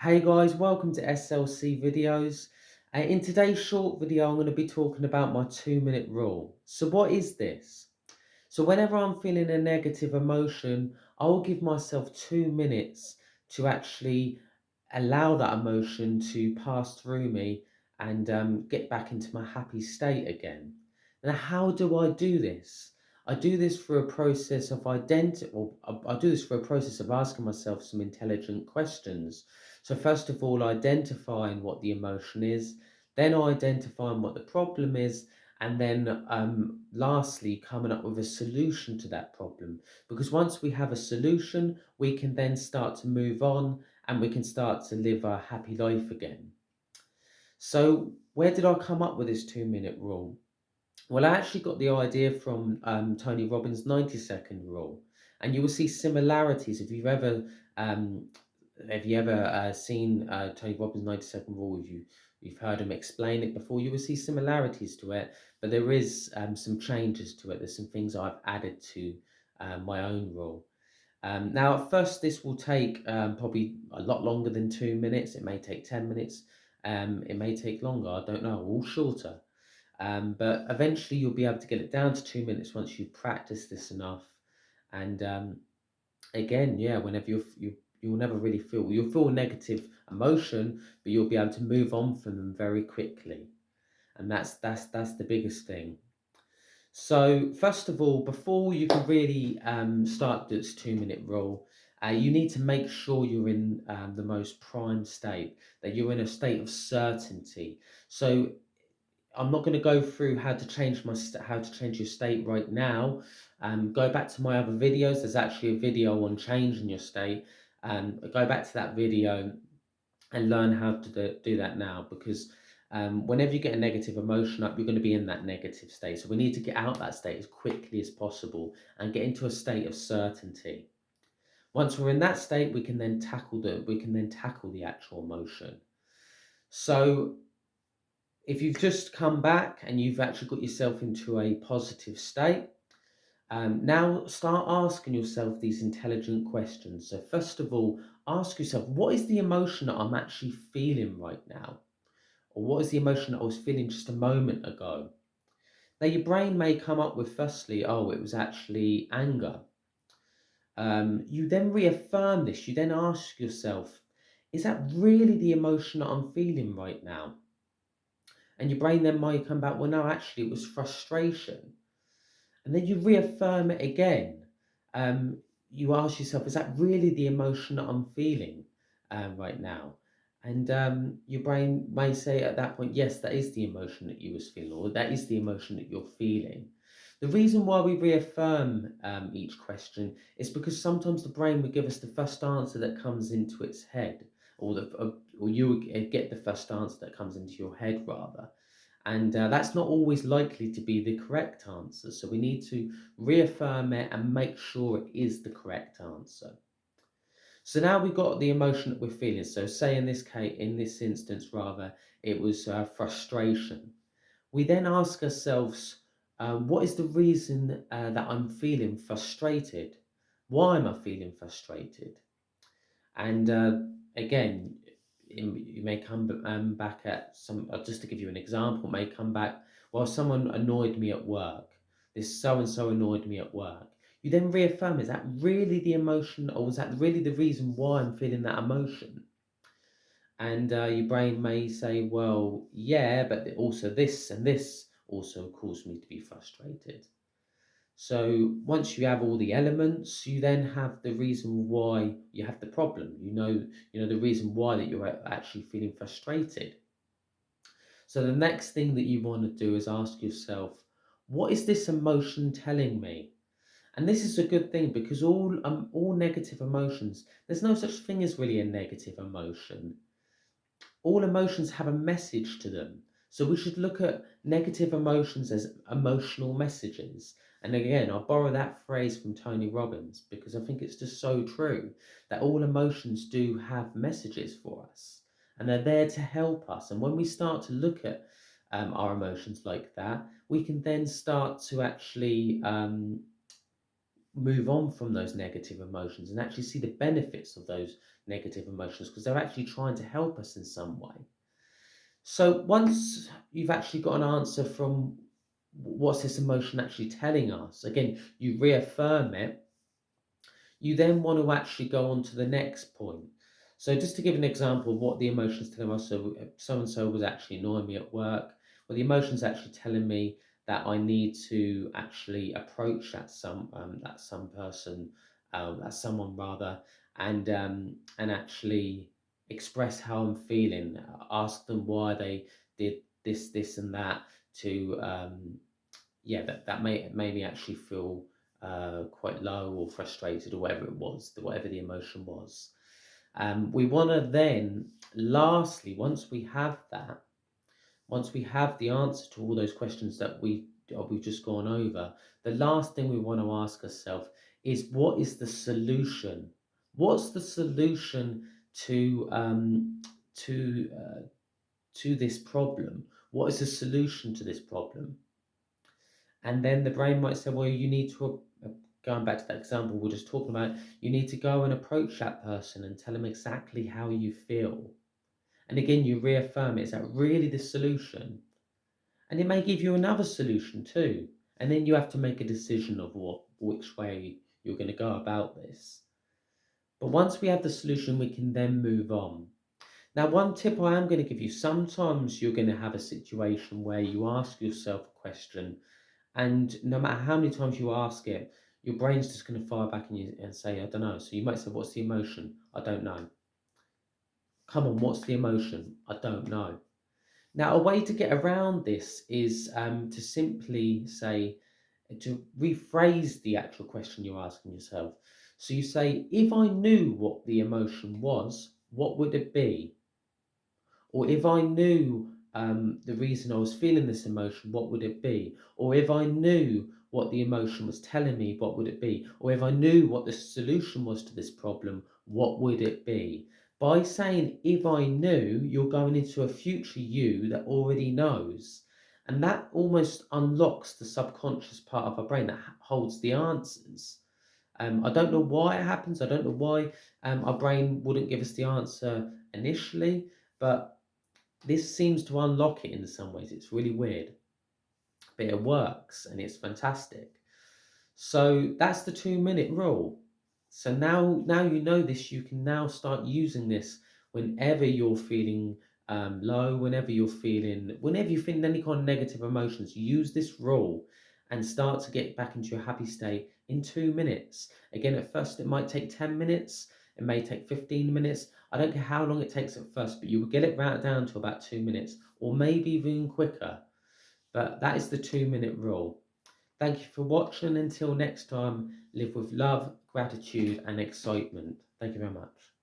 Hey guys, welcome to SLC videos. In today's short video, I'm going to be talking about my 2-minute rule. So what is this? So whenever I'm feeling a negative emotion, I'll give myself 2 minutes to actually allow that emotion to pass through me and get back into my happy state again. Now, how do I do this? I do this through a process of I do this through a process of asking myself some intelligent questions. So first of all, identifying what the emotion is, then identifying what the problem is, and then lastly coming up with a solution to that problem, because once we have a solution we can then start to move on and we can start to live our happy life again. So where did I come up with this 2-minute rule? Well, I actually got the idea from Tony Robbins' 90-second rule, and you will see similarities if you've ever um, seen Tony Robbins' 90-second rule. If you've heard him explain it before, you will see similarities to it, but there is some changes to it. There's some things I've added to my own rule. Now, at first, this will take probably a lot longer than 2 minutes. It may take 10 minutes. It may take longer. I don't know, or shorter. But eventually you'll be able to get it down to 2 minutes once you practice this enough. And again, yeah, whenever you'll never really you'll feel a negative emotion, but you'll be able to move on from them very quickly. And that's the biggest thing. So first of all, before you can really start this 2-minute rule, you need to make sure you're in the most prime state, that you're in a state of certainty. So I'm not going to go through how to change how to change your state right now. Go back to my other videos. There's actually a video on changing your state. Go back to that video and learn how to do that now, because whenever you get a negative emotion up, you're going to be in that negative state. So we need to get out that state as quickly as possible and get into a state of certainty. Once we're in that state, we can then tackle the actual emotion. So if you've just come back and you've actually got yourself into a positive state, now start asking yourself these intelligent questions. So first of all, ask yourself, what is the emotion that I'm actually feeling right now? Or what is the emotion that I was feeling just a moment ago? Now your brain may come up with, firstly, oh, it was actually anger. You then reaffirm this. You then ask yourself, is that really the emotion that I'm feeling right now? And your brain then might come back, well, no, actually, it was frustration. And then you reaffirm it again. You ask yourself, is that really the emotion that I'm feeling right now? And your brain may say at that point, yes, that is the emotion that you was feeling, or that is the emotion that you're feeling. The reason why we reaffirm each question is because sometimes the brain will give us the first answer that comes into its head, or you will get the first answer that comes into your head rather. And that's not always likely to be the correct answer. So we need to reaffirm it and make sure it is the correct answer. So now we've got the emotion that we're feeling. So say in this instance rather, it was frustration. We then ask ourselves, what is the reason that I'm feeling frustrated? Why am I feeling frustrated? And again, you may come back at some, just to give you an example, may come back, well, someone annoyed me at work. This so and so annoyed me at work. You then reaffirm, is that really the emotion, or was that really the reason why I'm feeling that emotion? And your brain may say, well, yeah, but also this and this also caused me to be frustrated. So once you have all the elements, you then have the reason why you have the problem. You know the reason why that you're actually feeling frustrated. So the next thing that you want to do is ask yourself, what is this emotion telling me? And this is a good thing, because all negative emotions, there's no such thing as really a negative emotion. All emotions have a message to them. So we should look at negative emotions as emotional messages. And again, I'll borrow that phrase from Tony Robbins because I think it's just so true that all emotions do have messages for us and they're there to help us. And when we start to look at our emotions like that, we can then start to actually move on from those negative emotions and actually see the benefits of those negative emotions because they're actually trying to help us in some way. So once you've actually got an answer from what's this emotion actually telling us, again, you reaffirm it, you then want to actually go on to the next point. So just to give an example of what the emotion's telling us, so and so was actually annoying me at work. Well, the emotion's actually telling me that I need to actually approach that some person, that someone rather, and actually express how I'm feeling. Ask them why they did this, and that to yeah, that made me actually feel quite low or frustrated or whatever it was, whatever the emotion was. We want to then, lastly, once we have the answer to all those questions that we've just gone over, the last thing we want to ask ourselves is what is the solution? What's the solution to to uh, to this problem? What is the solution to this problem? And then the brain might say, well, you need to, going back to that example we're just talking about, you need to go and approach that person and tell them exactly how you feel. And again, you reaffirm it. Is that really the solution? And it may give you another solution too. And then you have to make a decision of which way you're going to go about this. But once we have the solution, we can then move on. Now, one tip I am going to give you, sometimes you're going to have a situation where you ask yourself a question. And no matter how many times you ask it, your brain's just going to fire back in you and say, I don't know. So you might say, what's the emotion? I don't know. Come on, what's the emotion? I don't know. Now, a way to get around this is to simply say, to rephrase the actual question you're asking yourself. So you say, if I knew what the emotion was, what would it be? Or if I knew the reason I was feeling this emotion, what would it be? Or if I knew what the emotion was telling me, what would it be? Or if I knew what the solution was to this problem, what would it be? By saying, if I knew, you're going into a future you that already knows. And that almost unlocks the subconscious part of our brain that holds the answers. I don't know why it happens. I don't know why our brain wouldn't give us the answer initially, but this seems to unlock it in some ways. It's really weird, but it works and it's fantastic. So that's the 2 minute rule. So now you know this, you can now start using this whenever you're feeling low, whenever you're feeling any kind of negative emotions. Use this rule and start to get back into your happy state in 2 minutes. Again, at first it might take 10 minutes, it may take 15 minutes. I don't care how long it takes at first, but you will get it right down to about 2 minutes or maybe even quicker. But that is the 2 minute rule. Thank you for watching. Until next time, live with love, gratitude, and excitement. Thank you very much.